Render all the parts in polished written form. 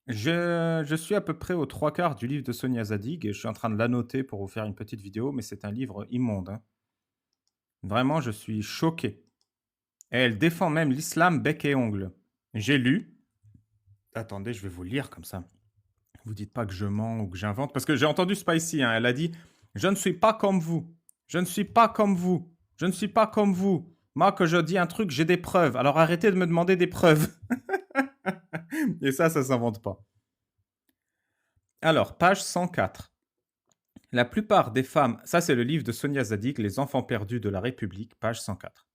Je suis à peu près aux 3 quarts du livre de Sonia Zadig et je suis en train de l'annoter pour vous faire une petite vidéo, mais c'est un livre immonde, hein. Vraiment, je suis choqué. Et elle défend même l'islam bec et ongles. J'ai lu attendez, je vais vous lire comme ça. Vous dites pas que je mens ou que j'invente, parce que j'ai entendu Spicy, hein, elle a dit: «Je ne suis pas comme vous. Je ne suis pas comme vous. Je ne suis pas comme vous. Moi, que je dis un truc, j'ai des preuves. Alors arrêtez de me demander des preuves». Et ça s'invente pas. Alors, page 104. La plupart des femmes, ça c'est le livre de Sonia Zadig, Les enfants perdus de la République, page 104.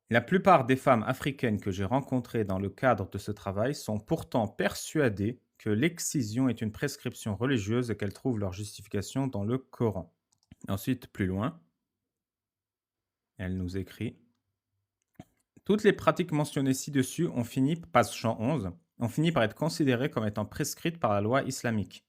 La plupart des femmes africaines que j'ai rencontrées dans le cadre de ce travail sont pourtant persuadées que l'excision est une prescription religieuse et qu'elles trouvent leur justification dans le Coran. Ensuite, plus loin, elle nous écrit: toutes les pratiques mentionnées ci-dessus ont fini, page 111, ont fini par être considérées comme étant prescrites par la loi islamique.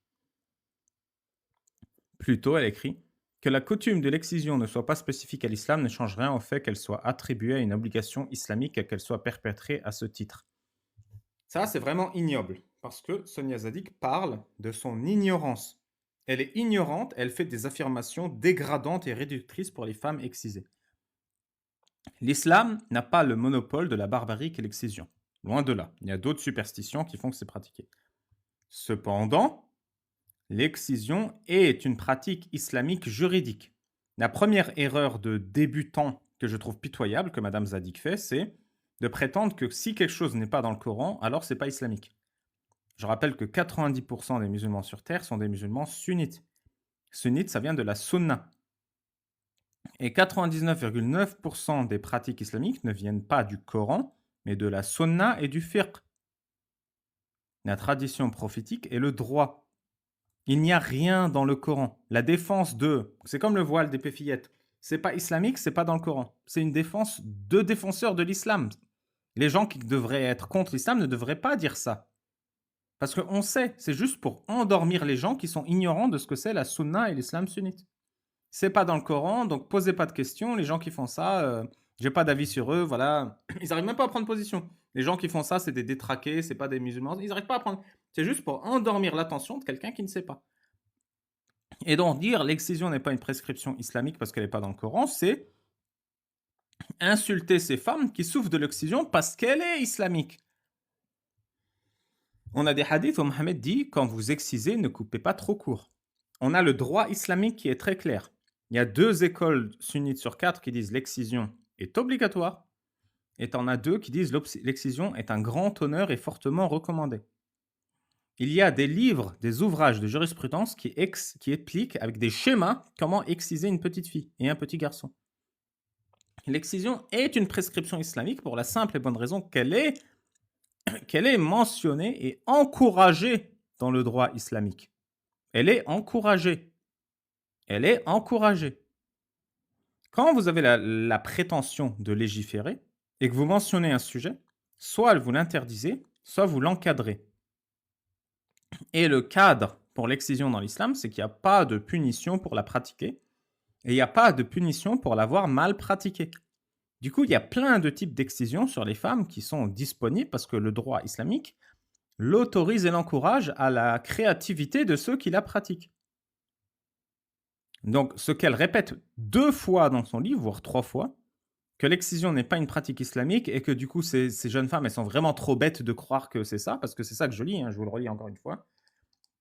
Plutôt, elle écrit que la coutume de l'excision ne soit pas spécifique à l'islam ne change rien au fait qu'elle soit attribuée à une obligation islamique et qu'elle soit perpétrée à ce titre. Ça, c'est vraiment ignoble, parce que Sonia Zadig parle de son ignorance. Elle est ignorante, elle fait des affirmations dégradantes et réductrices pour les femmes excisées. L'islam n'a pas le monopole de la barbarie qu'est l'excision. Loin de là, il y a d'autres superstitions qui font que c'est pratiqué. Cependant, l'excision est une pratique islamique juridique. La première erreur de débutant que je trouve pitoyable que Madame Zadig fait, c'est de prétendre que si quelque chose n'est pas dans le Coran, alors c'est pas islamique. Je rappelle que 90% des musulmans sur Terre sont des musulmans sunnites. Sunnite, ça vient de la sunna. Et 99,9% des pratiques islamiques ne viennent pas du Coran, mais de la sunna et du fiqh, la tradition prophétique et le droit. Il n'y a rien dans le Coran. La défense de, c'est comme le voile d'épée fillette. C'est pas islamique, c'est pas dans le Coran. C'est une défense de défenseurs de l'islam. Les gens qui devraient être contre l'islam ne devraient pas dire ça. Parce qu'on sait, c'est juste pour endormir les gens qui sont ignorants de ce que c'est la sunna et l'islam sunnite. C'est pas dans le Coran, donc posez pas de questions. Les gens qui font ça, j'ai pas d'avis sur eux, voilà. Ils arrivent même pas à prendre position. Les gens qui font ça, c'est des détraqués, c'est pas des musulmans. Ils n'arrivent pas à prendre. C'est juste pour endormir l'attention de quelqu'un qui ne sait pas. Et donc dire l'excision n'est pas une prescription islamique parce qu'elle n'est pas dans le Coran, c'est insulter ces femmes qui souffrent de l'excision parce qu'elle est islamique. On a des hadiths où Mohammed dit quand vous excisez, ne coupez pas trop court. On a le droit islamique qui est très clair. Il y a 2 écoles sunnites sur 4 qui disent l'excision est obligatoire, et t'en as 2 qui disent l'excision est un grand honneur et fortement recommandé. Il y a des livres, des ouvrages de jurisprudence qui expliquent avec des schémas comment exciser une petite fille et un petit garçon. L'excision est une prescription islamique pour la simple et bonne raison qu'elle est mentionnée et encouragée dans le droit islamique. Elle est encouragée. Elle est encouragée. Quand vous avez la prétention de légiférer et que vous mentionnez un sujet, soit vous l'interdisez, soit vous l'encadrez. Et le cadre pour l'excision dans l'islam, c'est qu'il n'y a pas de punition pour la pratiquer et il n'y a pas de punition pour l'avoir mal pratiquée. Du coup, il y a plein de types d'excision sur les femmes qui sont disponibles parce que le droit islamique l'autorise et l'encourage à la créativité de ceux qui la pratiquent. Donc, ce qu'elle répète 2 fois dans son livre, voire 3 fois, que l'excision n'est pas une pratique islamique et que du coup, ces jeunes femmes, elles sont vraiment trop bêtes de croire que c'est ça, parce que c'est ça que je lis, hein, je vous le relis encore une fois.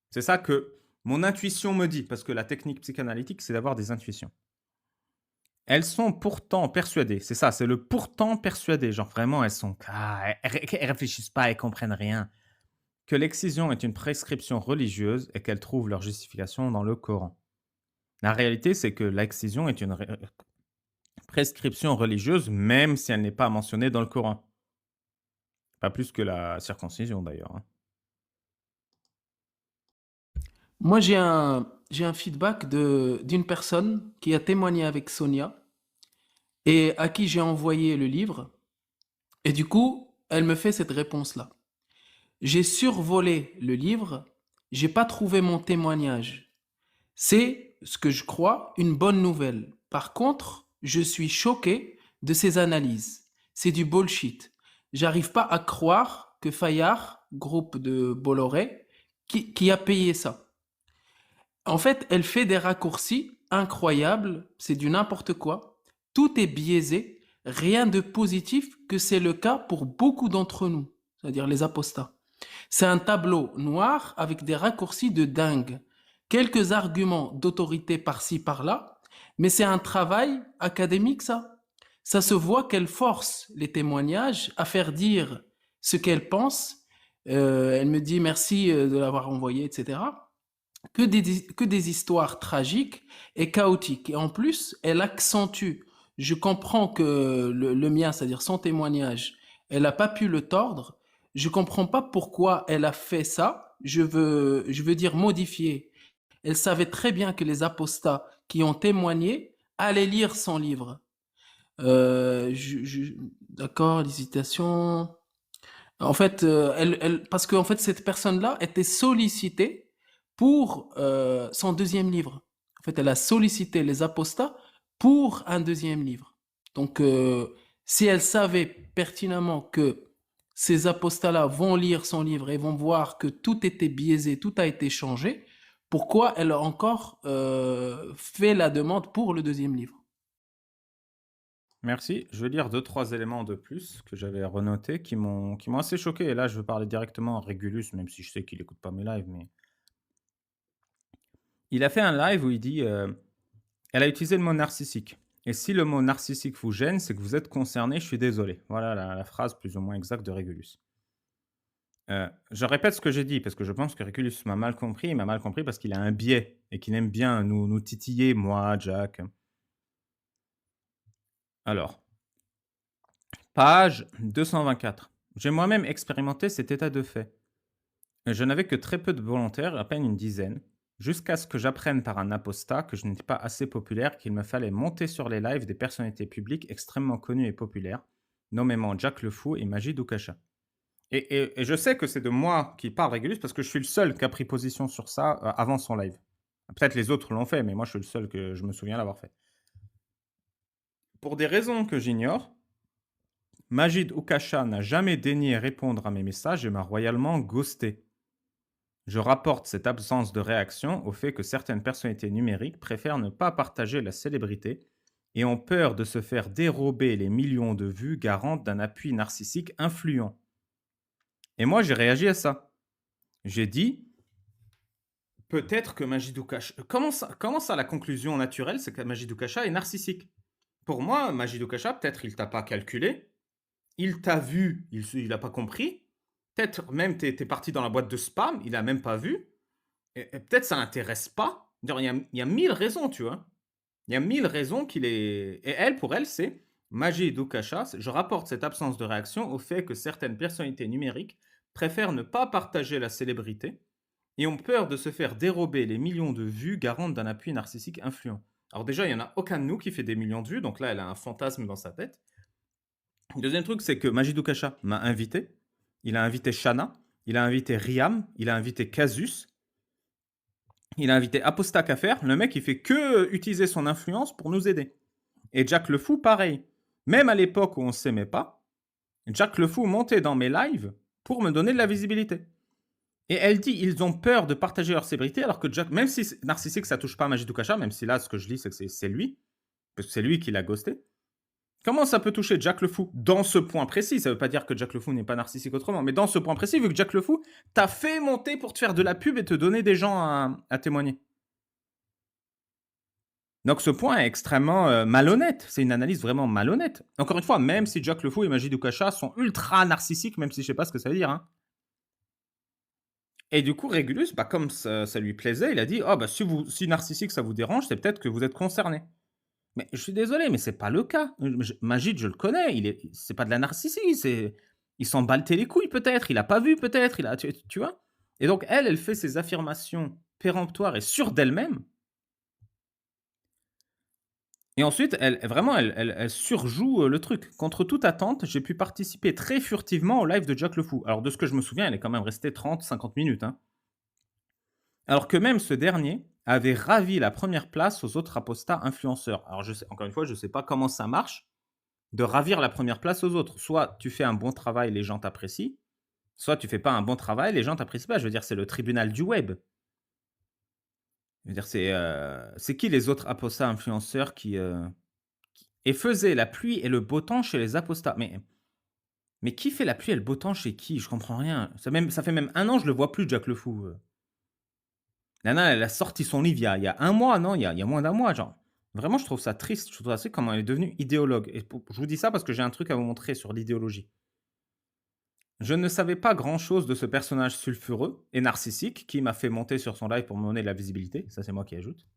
C'est ça que mon intuition me dit, parce que la technique psychanalytique, c'est d'avoir des intuitions. Elles sont pourtant persuadées, c'est ça, c'est le pourtant persuadé, genre vraiment elles sont elles réfléchissent pas, elles comprennent rien, que l'excision est une prescription religieuse et qu'elles trouvent leur justification dans le Coran. La réalité, c'est que l'excision est une prescription religieuse, même si elle n'est pas mentionnée dans le Coran. Pas plus que la circoncision d'ailleurs, hein. Moi, j'ai un feedback d'une personne qui a témoigné avec Sonia et à qui j'ai envoyé le livre. Et du coup, elle me fait cette réponse-là. J'ai survolé le livre, j'ai pas trouvé mon témoignage. C'est, ce que je crois, une bonne nouvelle. Par contre, je suis choqué de ces analyses. C'est du bullshit. J'arrive pas à croire que Fayard groupe de Bolloré, qui a payé ça. En fait, elle fait des raccourcis incroyables, c'est du n'importe quoi. Tout est biaisé, rien de positif que c'est le cas pour beaucoup d'entre nous, c'est-à-dire les apostats. C'est un tableau noir avec des raccourcis de dingue. Quelques arguments d'autorité par-ci, par-là, mais c'est un travail académique, ça. Ça se voit qu'elle force les témoignages à faire dire ce qu'elle pense. Elle me dit merci de l'avoir envoyé, etc. Que des histoires tragiques et chaotiques. Et en plus, elle accentue. Je comprends que le mien, c'est-à-dire son témoignage, elle n'a pas pu le tordre. Je comprends pas pourquoi elle a fait ça. Je veux dire modifier. Elle savait très bien que les apostats qui ont témoigné allaient lire son livre. Euh, je- je- d'accord, l'hésitation. En fait, parce qu'en fait, cette personne-là était sollicitée pour son deuxième livre. En fait, elle a sollicité les apostats pour un deuxième livre. Donc, si elle savait pertinemment que ces apostats-là vont lire son livre et vont voir que tout était biaisé, tout a été changé, pourquoi elle a encore fait la demande pour le deuxième livre? Merci. Je vais lire deux, trois éléments de plus que j'avais renotés qui m'ont assez choqué. Et là, je veux parler directement à Régulus, même si je sais qu'il écoute pas mes lives. Mais il a fait un live où il dit elle a utilisé le mot narcissique. Et si le mot narcissique vous gêne, c'est que vous êtes concerné, je suis désolé. Voilà la phrase plus ou moins exacte de Régulus. Je répète ce que j'ai dit parce que je pense que Régulus m'a mal compris. Il m'a mal compris parce qu'il a un biais et qu'il aime bien nous titiller, moi, Jack. Alors, page 224. J'ai moi-même expérimenté cet état de fait. Je n'avais que très peu de volontaires, à peine une dizaine, jusqu'à ce que j'apprenne par un apostat que je n'étais pas assez populaire, qu'il me fallait monter sur les lives des personnalités publiques extrêmement connues et populaires, nommément Jack le Fou et Majid Oukasha. Et je sais que c'est de moi qui parle Régulus parce que je suis le seul qui a pris position sur ça avant son live. Peut-être les autres l'ont fait, mais moi je suis le seul que je me souviens l'avoir fait. Pour des raisons que j'ignore, Majid Oukasha n'a jamais daigné répondre à mes messages et m'a royalement ghosté. Je rapporte cette absence de réaction au fait que certaines personnalités numériques préfèrent ne pas partager la célébrité et ont peur de se faire dérober les millions de vues garantes d'un appui narcissique influent. Et moi, j'ai réagi à ça. J'ai dit, peut-être que Majid Oukasha... Comment ça, la conclusion naturelle, c'est que Majid Oukasha est narcissique? Pour moi, Majid Oukasha, peut-être il t'a pas calculé, il t'a vu, il n'a pas compris, peut-être même t'es parti dans la boîte de spam, il a même pas vu, et peut-être ça l'intéresse pas. Il y a 1000 raisons, tu vois. Il y a 1000 raisons qu'il est... Et elle, pour elle, c'est Majid Oukasha, je rapporte cette absence de réaction au fait que certaines personnalités numériques préfèrent ne pas partager la célébrité et ont peur de se faire dérober les millions de vues garantes d'un appui narcissique influent. Alors déjà, il n'y en a aucun de nous qui fait des millions de vues, donc là, elle a un fantasme dans sa tête. Deuxième truc, c'est que Majid Oukasha m'a invité. Il a invité Shana, il a invité Riam, il a invité Casus, il a invité Apostat Kafer. Le mec, il fait que utiliser son influence pour nous aider. Et Jack le Fou, pareil. Même à l'époque où on ne s'aimait pas, Jack le Fou montait dans mes lives pour me donner de la visibilité. Et elle dit, ils ont peur de partager leur célébrité, alors que Jack, même si narcissique, ça touche pas à Majid Oukasha, même si là, ce que je lis, c'est que c'est lui, parce que c'est lui qui l'a ghosté. Comment ça peut toucher Jack le Fou dans ce point précis? Ça veut pas dire que Jack le Fou n'est pas narcissique autrement, mais dans ce point précis, vu que Jack le Fou t'a fait monter pour te faire de la pub et te donner des gens à témoigner. Donc ce point est extrêmement malhonnête. C'est une analyse vraiment malhonnête. Encore une fois, même si Jack le Fou et Majid Oukasha sont ultra narcissiques, même si je sais pas ce que ça veut dire, hein. Et du coup, Régulus, bah, comme ça lui plaisait, il a dit: «Oh, bah, si narcissique ça vous dérange, c'est peut-être que vous êtes concerné». Mais je suis désolé, mais c'est pas le cas. Majid, je le connais, c'est pas de la narcissisme, il s'en battait les couilles peut-être, il a pas vu peut-être, tu vois? Et donc elle fait ses affirmations péremptoires et sûres d'elle-même. Et ensuite, elle surjoue le truc. Contre toute attente, j'ai pu participer très furtivement au live de Jack le Fou. Alors, de ce que je me souviens, elle est quand même restée 30-50 minutes, hein. Alors que même ce dernier avait ravi la première place aux autres apostats influenceurs. Alors, encore une fois, je ne sais pas comment ça marche de ravir la première place aux autres. Soit tu fais un bon travail, les gens t'apprécient, Soit tu fais pas un bon travail, les gens t'apprécient pas. Je veux dire, c'est le tribunal du web. Je veux dire, c'est qui les autres apostats influenceurs qui et faisaient la pluie et le beau temps chez les apostats? Mais qui fait la pluie et le beau temps chez qui? Je comprends rien. Ça fait même 1 an, je le vois plus Jack le Fou. Nana, elle a sorti son livre il y a 1 mois, non? Il y a moins d'un mois, genre. Vraiment, je trouve ça triste. Je trouve ça triste comment elle est devenue idéologue et pour je vous dis ça parce que j'ai un truc à vous montrer sur l'idéologie. Je ne savais pas grand-chose de ce personnage sulfureux et narcissique qui m'a fait monter sur son live pour me donner de la visibilité, ça c'est moi qui ajoute.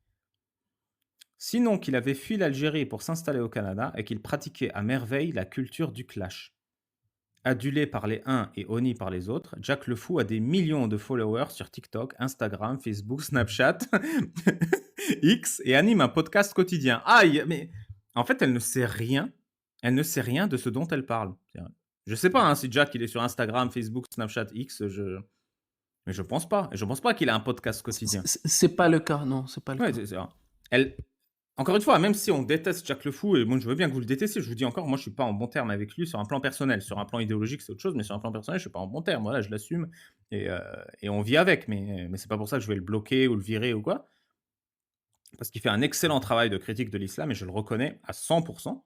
Sinon qu'il avait fui l'Algérie pour s'installer au Canada et qu'il pratiquait à merveille la culture du clash. Adulé par les uns et honni par les autres, Jack le Fou a des millions de followers sur TikTok, Instagram, Facebook, Snapchat, X et anime un podcast quotidien. Aïe, mais en fait, elle ne sait rien. Elle ne sait rien de ce dont elle parle. Je sais pas hein, si Jack il est sur Instagram, Facebook, Snapchat, X, mais je pense pas. Et je pense pas qu'il a un podcast quotidien. C'est pas le cas, non, c'est pas le Ouais, cas. elle, encore une fois, même si on déteste Jack le Fou, et moi je veux bien que vous le détestiez, je vous dis encore, moi je suis pas en bon terme avec lui sur un plan personnel. Sur un plan idéologique, c'est autre chose, mais sur un plan personnel, je suis pas en bon terme. Voilà, je l'assume et on vit avec. Mais c'est pas pour ça que je vais le bloquer ou le virer ou quoi. Parce qu'il fait un excellent travail de critique de l'islam et je le reconnais à 100%.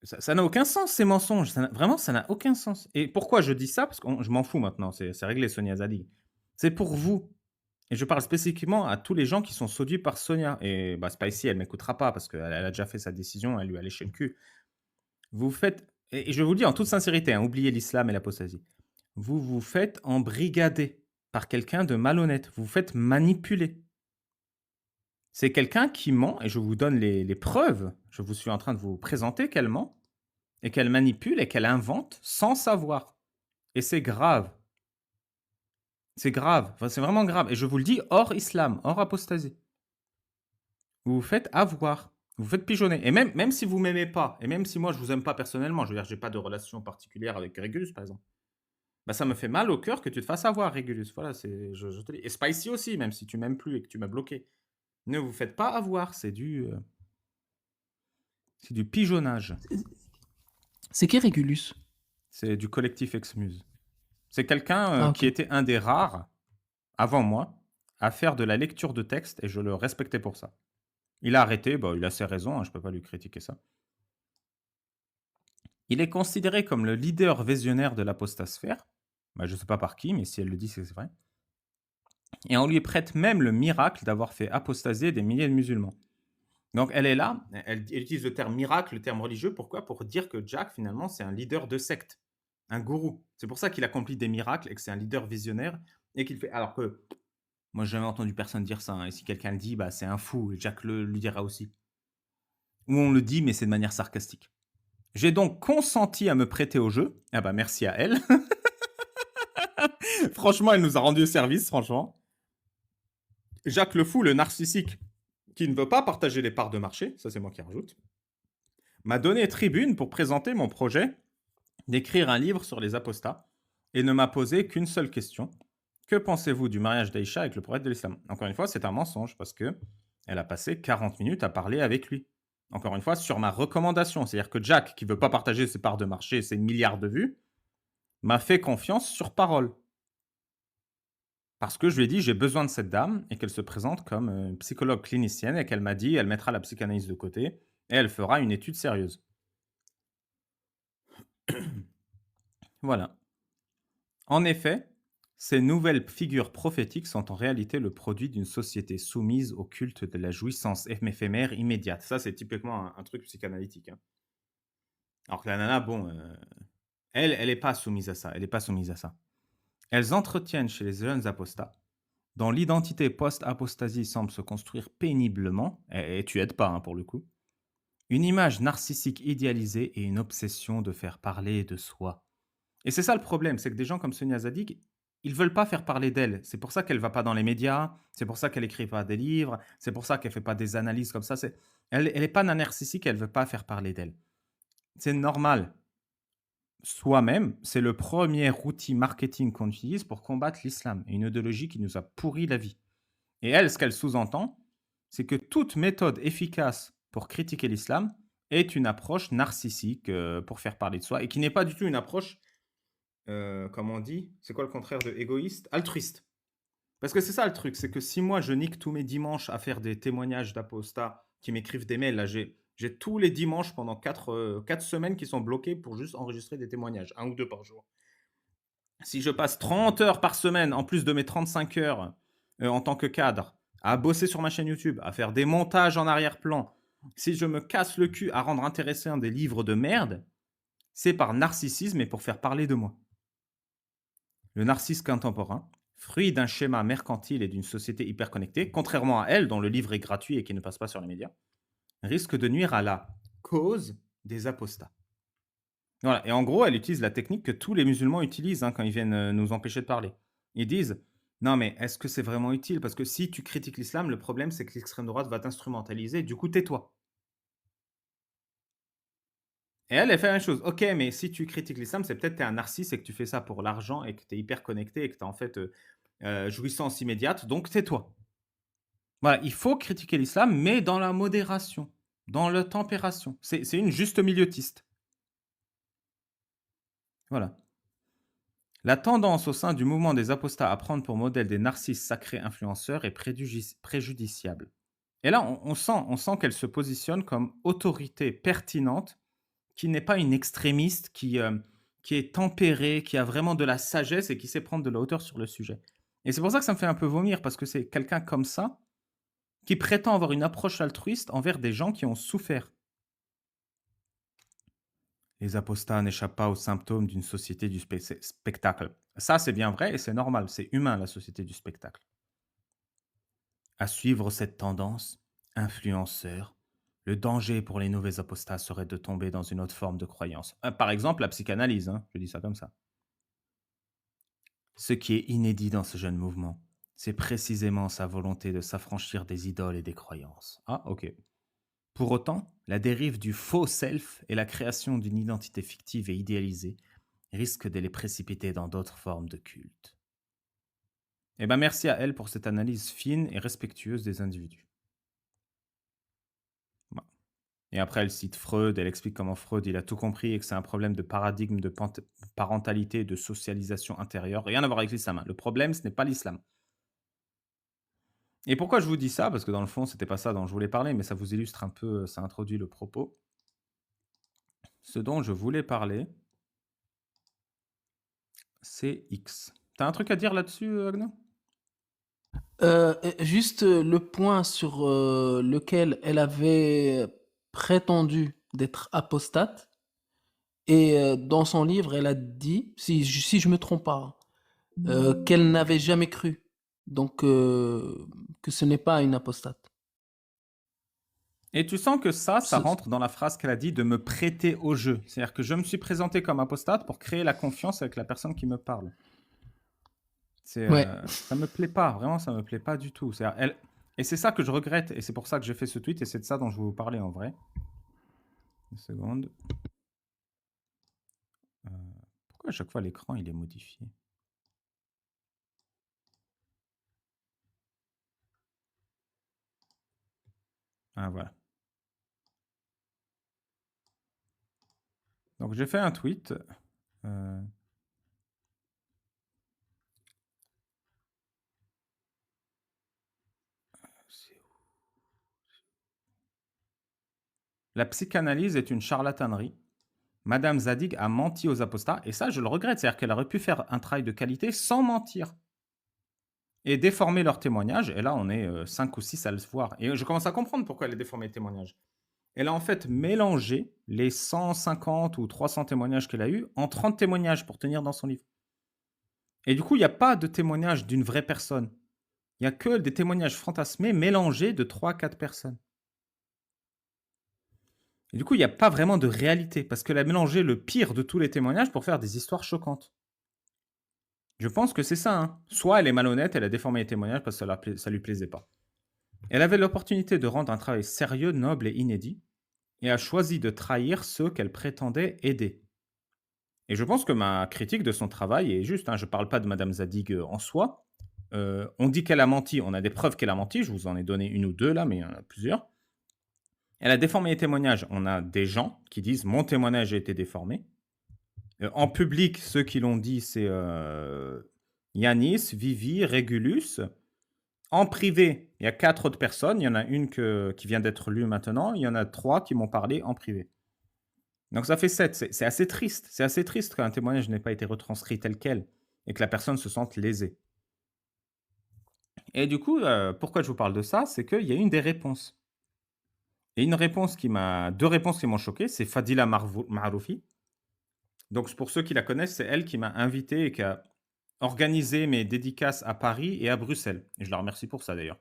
Ça n'a aucun sens ces mensonges. Vraiment, ça n'a aucun sens. Et pourquoi je dis ça? Parce que je m'en fous maintenant. C'est réglé, Sonia Zadig. C'est pour vous. Et je parle spécifiquement à tous les gens qui sont séduits par Sonia. Et bah, Spicy, elle m'écoutera pas parce qu'elle a déjà fait sa décision, elle lui a léché le cul. Vous faites, et je vous le dis en toute sincérité, hein, oubliez l'islam et l'apostasie. Vous vous faites embrigader par quelqu'un de malhonnête. Vous vous faites manipuler. C'est quelqu'un qui ment, et je vous donne les preuves. Je vous suis en train de vous présenter qu'elle ment, et qu'elle manipule, et qu'elle invente sans savoir. Et c'est grave. C'est grave. Enfin, c'est vraiment grave. Et je vous le dis, hors islam, hors apostasie. Vous vous faites avoir. Vous vous faites pigeonner. Et même si vous m'aimez pas, et même si moi je vous aime pas personnellement, je veux dire, j'ai pas de relation particulière avec Régulus, par exemple, bah ça me fait mal au cœur que tu te fasses avoir, Régulus. Voilà, je te dis. Et Spicy aussi, même si tu m'aimes plus et que tu m'as bloqué. Ne vous faites pas avoir. C'est du pigeonnage. C'est qui Régulus? C'est du collectif Exmuse. C'est quelqu'un Ah, qui ok. était un des rares, avant moi, à faire de la lecture de texte et je le respectais pour ça. Il a arrêté, bah, il a ses raisons, hein, je peux pas lui critiquer ça. Il est considéré comme le leader visionnaire de l'apostasphère. Bah, je sais pas par qui, mais si elle le dit, c'est vrai. Et on lui prête même le miracle d'avoir fait apostasier des milliers de musulmans. Donc elle est là, elle utilise le terme miracle, le terme religieux, pourquoi? Pour dire que Jack, finalement, c'est un leader de secte, un gourou. C'est pour ça qu'il accomplit des miracles et que c'est un leader visionnaire et qu'il fait. Alors que moi, j'ai jamais entendu personne dire ça. Hein, et si quelqu'un le dit, bah, c'est un fou. Et Jack lui dira aussi. Ou on le dit, mais c'est de manière sarcastique. J'ai donc consenti à me prêter au jeu. Ah bah merci à elle. Franchement, elle nous a rendu service, franchement. Jacques le fou, le narcissique, qui ne veut pas partager les parts de marché, ça c'est moi qui rajoute, m'a donné tribune pour présenter mon projet d'écrire un livre sur les apostats et ne m'a posé qu'une seule question. Que pensez-vous du mariage d'Aïcha avec le prophète de l'islam? Encore une fois, c'est un mensonge parce que elle a passé 40 minutes à parler avec lui. Encore une fois, sur ma recommandation. C'est-à-dire que Jack, qui veut pas partager ses parts de marché, ses milliards de vues, m'a fait confiance sur parole. Parce que je lui ai dit, j'ai besoin de cette dame et qu'elle se présente comme psychologue clinicienne et qu'elle m'a dit, elle mettra la psychanalyse de côté et elle fera une étude sérieuse. Voilà. En effet, ces nouvelles figures prophétiques sont en réalité le produit d'une société soumise au culte de la jouissance éphémère immédiate. Ça, c'est typiquement un truc psychanalytique. Hein. Alors que la nana, bon, elle n'est pas soumise à ça. Elle n'est pas soumise à ça. Elles entretiennent chez les jeunes apostats, dont l'identité post-apostasie semble se construire péniblement, et tu aides pas hein, pour le coup, une image narcissique idéalisée et une obsession de faire parler de soi. Et c'est ça le problème, c'est que des gens comme Sonia Zadig, ils veulent pas faire parler d'elle. C'est pour ça qu'elle va pas dans les médias, c'est pour ça qu'elle écrit pas des livres, c'est pour ça qu'elle fait pas des analyses comme ça. Elle est pas narcissique, elle veut pas faire parler d'elle. C'est normal. Soi-même, c'est le premier outil marketing qu'on utilise pour combattre l'islam, et une idéologie qui nous a pourri la vie. Et elle, ce qu'elle sous-entend, c'est que toute méthode efficace pour critiquer l'islam est une approche narcissique pour faire parler de soi, et qui n'est pas du tout une approche comment on dit? C'est quoi le contraire de égoïste? Altruiste. Parce que c'est ça le truc, c'est que si moi je nique tous mes dimanches à faire des témoignages d'apostats qui m'écrivent des mails, là j'ai tous les dimanches pendant 4 semaines qui sont bloqués pour juste enregistrer des témoignages, un ou 2 par jour. Si je passe 30 heures par semaine, en plus de mes 35 heures en tant que cadre, à bosser sur ma chaîne YouTube, à faire des montages en arrière-plan, si je me casse le cul à rendre intéressant des livres de merde, c'est par narcissisme et pour faire parler de moi. Le narcisse contemporain, fruit d'un schéma mercantile et d'une société hyper connectée, contrairement à elle, dont le livre est gratuit et qui ne passe pas sur les médias, risque de nuire à la cause des apostats. Voilà. Et en gros, elle utilise la technique que tous les musulmans utilisent quand ils viennent nous empêcher de parler. Ils disent, non mais est-ce que c'est vraiment utile? Parce que si tu critiques l'islam, le problème c'est que l'extrême droite va t'instrumentaliser, du coup tais-toi. Et elle fait la même chose. Ok, mais si tu critiques l'islam, c'est peut-être que tu es un narcisse et que tu fais ça pour l'argent et que tu es hyper connecté et que tu as en fait jouissance immédiate, donc tais-toi. Voilà, il faut critiquer l'islam, mais dans la modération, dans la températion. C'est une juste milieutique. Voilà. La tendance au sein du mouvement des apostats à prendre pour modèle des narcisses sacrés influenceurs est préjudiciable. Et là, on sent qu'elle se positionne comme autorité pertinente, qui n'est pas une extrémiste, qui est tempérée, qui a vraiment de la sagesse et qui sait prendre de la hauteur sur le sujet. Et c'est pour ça que ça me fait un peu vomir, parce que c'est quelqu'un comme ça qui prétend avoir une approche altruiste envers des gens qui ont souffert. Les apostats n'échappent pas aux symptômes d'une société du spectacle. Ça, c'est bien vrai et c'est normal, c'est humain la société du spectacle. À suivre cette tendance, influenceur, le danger pour les nouveaux apostats serait de tomber dans une autre forme de croyance. Par exemple, la psychanalyse, je dis ça comme ça. Ce qui est inédit dans ce jeune mouvement, c'est précisément sa volonté de s'affranchir des idoles et des croyances. Ah, ok. Pour autant, la dérive du faux self et la création d'une identité fictive et idéalisée risquent de les précipiter dans d'autres formes de culte. Eh ben merci à elle pour cette analyse fine et respectueuse des individus. Voilà. Et après, elle cite Freud, elle explique comment Freud il a tout compris et que c'est un problème de paradigme de parentalité, de socialisation intérieure. Rien à voir avec l'islam. Le problème, ce n'est pas l'islam. Et pourquoi je vous dis ça? Parce que dans le fond, c'était pas ça dont je voulais parler, mais ça vous illustre un peu, ça introduit le propos. Ce dont je voulais parler, c'est X. T'as un truc à dire là-dessus, Agno? Juste le point sur lequel elle avait prétendu d'être apostate, et dans son livre, elle a dit, si je me trompe pas, qu'elle n'avait jamais cru, donc que ce n'est pas une apostate. Et tu sens que ça Ce- rentre dans la phrase qu'elle a dit de me prêter au jeu. C'est-à-dire que je me suis présenté comme apostate pour créer la confiance avec la personne qui me parle. Ouais. Ça me plaît pas, vraiment, ça me plaît pas du tout. Et c'est ça que je regrette, et c'est pour ça que j'ai fait ce tweet, et c'est de ça dont je vais vous parler en vrai. Une seconde. Pourquoi à chaque fois l'écran il est modifié? Ah voilà. Donc j'ai fait un tweet. C'est où? La psychanalyse est une charlatanerie. Madame Zadig a menti aux apostats, et ça, je le regrette. C'est-à-dire qu'elle aurait pu faire un travail de qualité sans mentir et déformer leurs témoignages. Et là, on est 5 ou 6 à le voir. Et je commence à comprendre pourquoi elle a déformé les témoignages. Elle a en fait mélangé les 150 ou 300 témoignages qu'elle a eus en 30 témoignages pour tenir dans son livre. Et du coup, il n'y a pas de témoignage d'une vraie personne. Il n'y a que des témoignages fantasmés mélangés de 3 à 4 personnes. Et du coup, il n'y a pas vraiment de réalité, parce qu'elle a mélangé le pire de tous les témoignages pour faire des histoires choquantes. Je pense que c'est ça. Soit elle est malhonnête, elle a déformé les témoignages parce que ça lui plaisait pas. Elle avait l'opportunité de rendre un travail sérieux, noble et inédit, et a choisi de trahir ceux qu'elle prétendait aider. Et je pense que ma critique de son travail est juste. Je ne parle pas de Madame Zadig en soi. On dit qu'elle a menti, on a des preuves qu'elle a menti, je vous en ai donné une ou deux là, mais il y en a plusieurs. Elle a déformé les témoignages. On a des gens qui disent « mon témoignage a été déformé ». En public, ceux qui l'ont dit, c'est, Yanis, Vivi, Régulus. En privé, il y a 4 autres personnes. Il y en a une qui vient d'être lue maintenant. Il y en a 3 qui m'ont parlé en privé. Donc ça fait 7. C'est assez triste. C'est assez triste qu'un témoignage n'ait pas été retranscrit tel quel et que la personne se sente lésée. Et du coup, pourquoi je vous parle de ça? C'est qu'il y a une des réponses. Et une réponse qui m'a 2 réponses qui m'ont choqué, c'est Fadila Maroufi. Donc pour ceux qui la connaissent, c'est elle qui m'a invité et qui a organisé mes dédicaces à Paris et à Bruxelles. Et je la remercie pour ça d'ailleurs.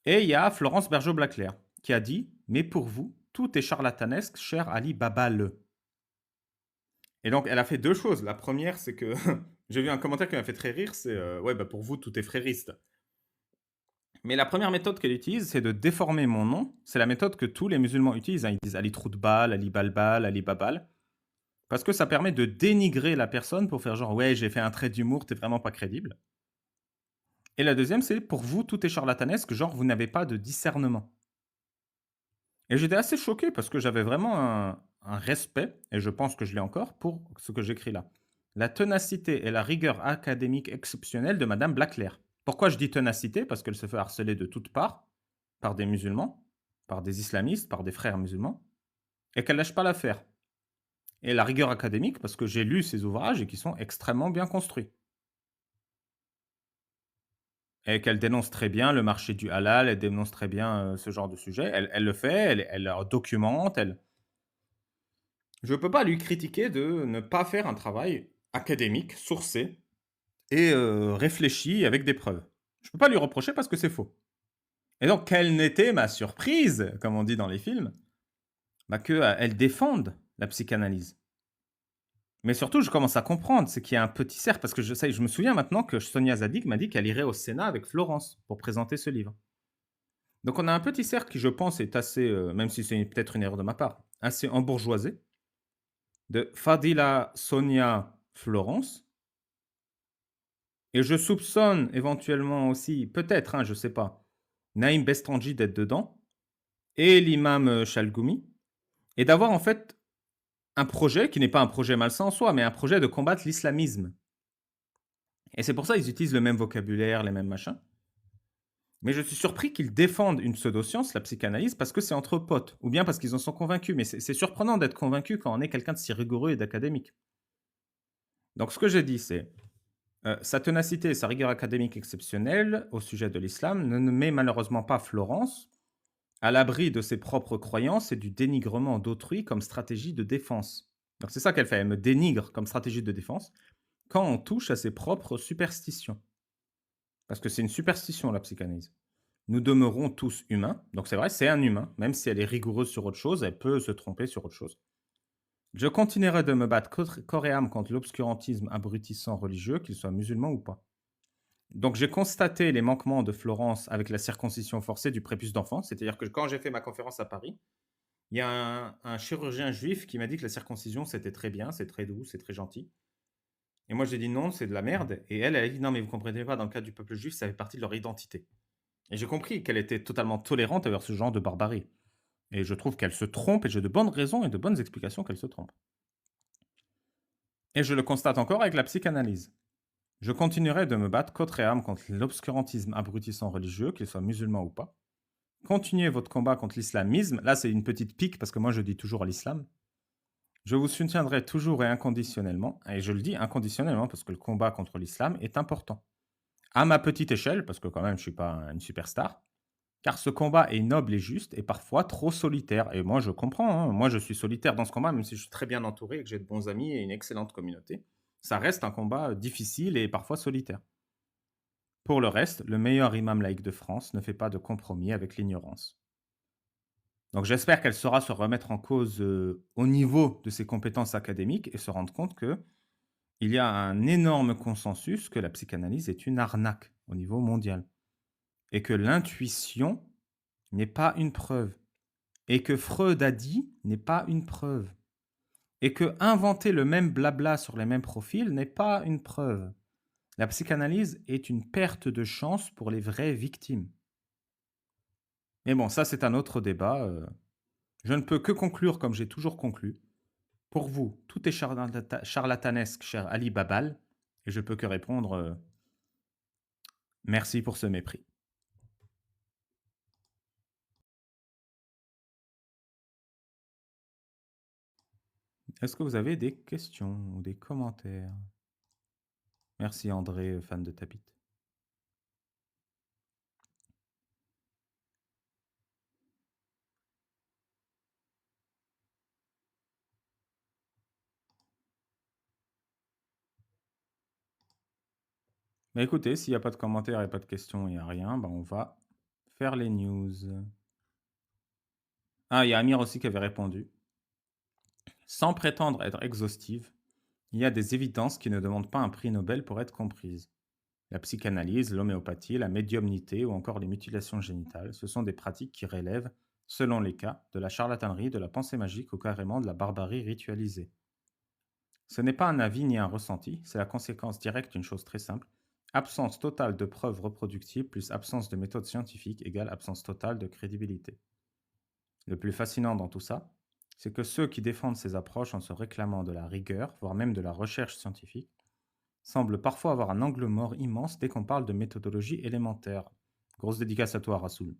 Et il y a Florence Bergeau-Blaclair qui a dit: «Mais pour vous, tout est charlatanesque, cher Ali Babal». Et donc elle a fait 2 choses. La première, c'est que j'ai vu un commentaire qui m'a fait très rire, c'est, «Ouais, bah, pour vous, tout est frériste». Mais la première méthode qu'elle utilise, c'est de déformer mon nom. C'est la méthode que tous les musulmans utilisent, hein. Ils disent Ali Troudbal, Ali Balbal, Ali Babal, parce que ça permet de dénigrer la personne pour faire genre: «Ouais, j'ai fait un trait d'humour, tu vraiment pas crédible». Et la deuxième, c'est: «Pour vous, tout est charlatanesque, genre vous n'avez pas de discernement». Et j'étais assez choqué parce que j'avais vraiment un respect, et je pense que je l'ai encore, pour ce que j'écris là. La ténacité et la rigueur académique exceptionnelle de madame Blaclair. Pourquoi je dis ténacité? Parce qu'elle se fait harceler de toutes parts, par des musulmans, par des islamistes, par des frères musulmans, et qu'elle lâche pas l'affaire. Et la rigueur académique, parce que j'ai lu ses ouvrages et qui sont extrêmement bien construits. Et qu'elle dénonce très bien le marché du halal, elle dénonce très bien ce genre de sujet. Elle le fait, elle documente, je ne peux pas lui critiquer de ne pas faire un travail académique, sourcé et réfléchi avec des preuves. Je ne peux pas lui reprocher parce que c'est faux. Et donc, quelle n'était ma surprise, comme on dit dans les films, bah, qu'elle défende la psychanalyse. Mais surtout, je commence à comprendre, c'est qu'il y a un petit cercle, parce que je me souviens maintenant que Sonia Zadig m'a dit qu'elle irait au Sénat avec Florence pour présenter ce livre. Donc on a un petit cercle qui, je pense, est assez, même si c'est peut-être une erreur de ma part, assez embourgeoisé, de Fadila, Sonia, Florence. Et je soupçonne éventuellement aussi, peut-être, hein, je ne sais pas, Naïm Bestandji d'être dedans et l'imam, Chalgoumi, et d'avoir en fait un projet qui n'est pas un projet malsain en soi, mais un projet de combattre l'islamisme. Et c'est pour ça qu'ils utilisent le même vocabulaire, les mêmes machins. Mais je suis surpris qu'ils défendent une pseudo-science, la psychanalyse, parce que c'est entre potes, ou bien parce qu'ils en sont convaincus. Mais c'est surprenant d'être convaincu quand on est quelqu'un de si rigoureux et d'académique. Donc ce que j'ai dit, c'est sa ténacité et sa rigueur académique exceptionnelle au sujet de l'islam ne met malheureusement pas Florence à l'abri de ses propres croyances et du dénigrement d'autrui comme stratégie de défense. Donc c'est ça qu'elle fait, elle me dénigre comme stratégie de défense quand on touche à ses propres superstitions. Parce que c'est une superstition, la psychanalyse. Nous demeurons tous humains, donc c'est vrai, c'est un humain, même si elle est rigoureuse sur autre chose, elle peut se tromper sur autre chose. Je continuerai de me battre corps et âme contre l'obscurantisme abrutissant religieux, qu'il soit musulman ou pas. Donc j'ai constaté les manquements de Florence avec la circoncision forcée du prépuce d'enfant, c'est-à-dire que quand j'ai fait ma conférence à Paris, il y a un chirurgien juif qui m'a dit que la circoncision c'était très bien, c'est très doux, c'est très gentil. Et moi j'ai dit non, c'est de la merde. Et elle a dit non, mais vous comprenez pas, dans le cas du peuple juif, ça fait partie de leur identité. Et j'ai compris qu'elle était totalement tolérante envers ce genre de barbarie. Et je trouve qu'elle se trompe, et j'ai de bonnes raisons et de bonnes explications qu'elle se trompe. Et je le constate encore avec la psychanalyse. Je continuerai de me battre corps et âme contre l'obscurantisme abrutissant religieux, qu'il soit musulman ou pas. Continuez votre combat contre l'islamisme. Là, c'est une petite pique parce que moi, je dis toujours l'islam. Je vous soutiendrai toujours et inconditionnellement. Et je le dis inconditionnellement parce que le combat contre l'islam est important. À ma petite échelle, parce que quand même, je ne suis pas une superstar. Car ce combat est noble et juste et parfois trop solitaire. Et moi, je comprends, hein. Moi, je suis solitaire dans ce combat, même si je suis très bien entouré et que j'ai de bons amis et une excellente communauté. Ça reste un combat difficile et parfois solitaire. Pour le reste, le meilleur imam laïque de France ne fait pas de compromis avec l'ignorance. Donc j'espère qu'elle saura se remettre en cause au niveau de ses compétences académiques et se rendre compte qu'il y a un énorme consensus que la psychanalyse est une arnaque au niveau mondial. Et que l'intuition n'est pas une preuve. Et que Freud a dit n'est pas une preuve. Et que inventer le même blabla sur les mêmes profils n'est pas une preuve. La psychanalyse est une perte de chance pour les vraies victimes. Mais bon, ça c'est un autre débat. Je ne peux que conclure comme j'ai toujours conclu. Pour vous, tout est charlatanesque, cher Ali Babal, et je peux que répondre merci pour ce mépris. Est-ce que vous avez des questions ou des commentaires? Merci André, fan de Tapit. Bah écoutez, s'il n'y a pas de commentaires et pas de questions, il n'y a rien, bah on va faire les news. Ah, il y a Amir aussi qui avait répondu. Sans prétendre être exhaustive, il y a des évidences qui ne demandent pas un prix Nobel pour être comprises. La psychanalyse, l'homéopathie, la médiumnité ou encore les mutilations génitales, ce sont des pratiques qui relèvent, selon les cas, de la charlatanerie, de la pensée magique ou carrément de la barbarie ritualisée. Ce n'est pas un avis ni un ressenti, c'est la conséquence directe d'une chose très simple. Absence totale de preuves reproductibles plus absence de méthode scientifique égale absence totale de crédibilité. Le plus fascinant dans tout ça, c'est que ceux qui défendent ces approches en se réclamant de la rigueur, voire même de la recherche scientifique, semblent parfois avoir un angle mort immense dès qu'on parle de méthodologie élémentaire. Grosse dédicace à toi, Rassoul.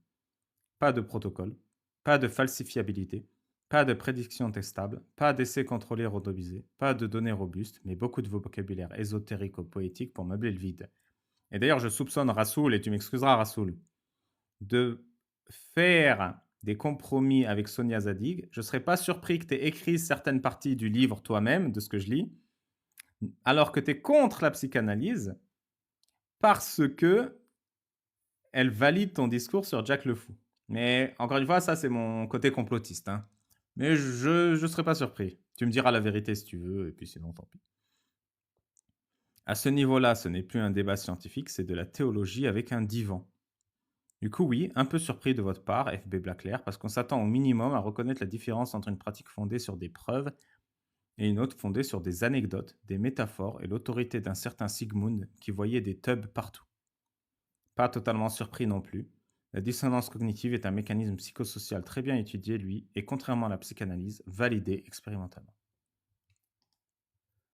Pas de protocole, pas de falsifiabilité, pas de prédiction testable, pas d'essais contrôlés randomisés, pas de données robustes, mais beaucoup de vocabulaire ésotérico-poétique pour meubler le vide. Et d'ailleurs, je soupçonne Rassoul, et tu m'excuseras Rassoul, de faire des compromis avec Sonia Zadig. Je ne serais pas surpris que tu aies écrit certaines parties du livre toi-même, de ce que je lis, alors que tu es contre la psychanalyse, parce que elle valide ton discours sur Jack le Fou. Mais encore une fois, ça c'est mon côté complotiste. Hein. Mais je ne serais pas surpris. Tu me diras la vérité si tu veux, et puis sinon tant pis. À ce niveau-là, ce n'est plus un débat scientifique, c'est de la théologie avec un divan. Du coup, oui, un peu surpris de votre part, FB Blackler, parce qu'on s'attend au minimum à reconnaître la différence entre une pratique fondée sur des preuves et une autre fondée sur des anecdotes, des métaphores et l'autorité d'un certain Sigmund qui voyait des tubs partout. Pas totalement surpris non plus. La dissonance cognitive est un mécanisme psychosocial très bien étudié, lui, et contrairement à la psychanalyse, validé expérimentalement.